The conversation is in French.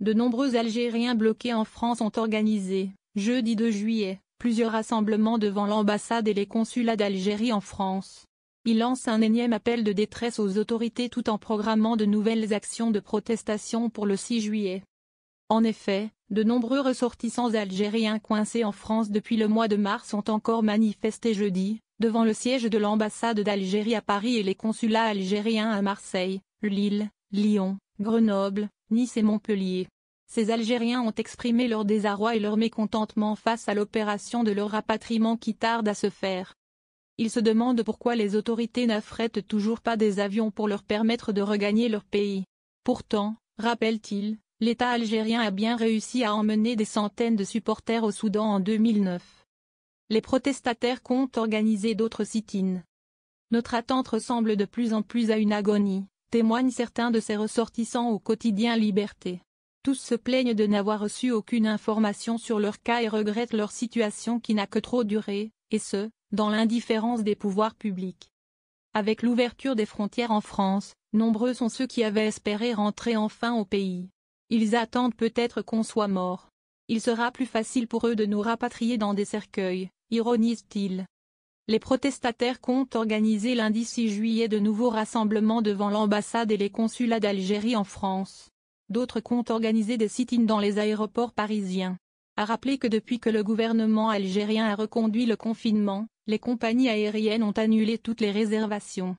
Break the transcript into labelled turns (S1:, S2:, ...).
S1: De nombreux Algériens bloqués en France ont organisé, jeudi 2 juillet, plusieurs rassemblements devant l'ambassade et les consulats d'Algérie en France. Ils lancent un énième appel de détresse aux autorités tout en programmant de nouvelles actions de protestation pour le 6 juillet. En effet, de nombreux ressortissants algériens coincés en France depuis le mois de mars ont encore manifesté jeudi, devant le siège de l'ambassade d'Algérie à Paris et les consulats algériens à Marseille, Lille, Lyon, Grenoble, Nice et Montpellier. Ces Algériens ont exprimé leur désarroi et leur mécontentement face à l'opération de leur rapatriement qui tarde à se faire. Ils se demandent pourquoi les autorités n'affrètent toujours pas des avions pour leur permettre de regagner leur pays. Pourtant, rappelle-t-il, l'État algérien a bien réussi à emmener des centaines de supporters au Soudan en 2009. Les protestataires comptent organiser d'autres sit-ins. Notre attente ressemble de plus en plus à une agonie, témoignent certains de ces ressortissants au quotidien Liberté. Tous se plaignent de n'avoir reçu aucune information sur leur cas et regrettent leur situation qui n'a que trop duré, et ce, dans l'indifférence des pouvoirs publics. Avec l'ouverture des frontières en France, nombreux sont ceux qui avaient espéré rentrer enfin au pays. Ils attendent peut-être qu'on soit mort. Il sera plus facile pour eux de nous rapatrier dans des cercueils, ironise-t-il. Les protestataires comptent organiser lundi 6 juillet de nouveaux rassemblements devant l'ambassade et les consulats d'Algérie en France. D'autres comptent organiser des sit-ins dans les aéroports parisiens. A rappeler que depuis que le gouvernement algérien a reconduit le confinement, les compagnies aériennes ont annulé toutes les réservations.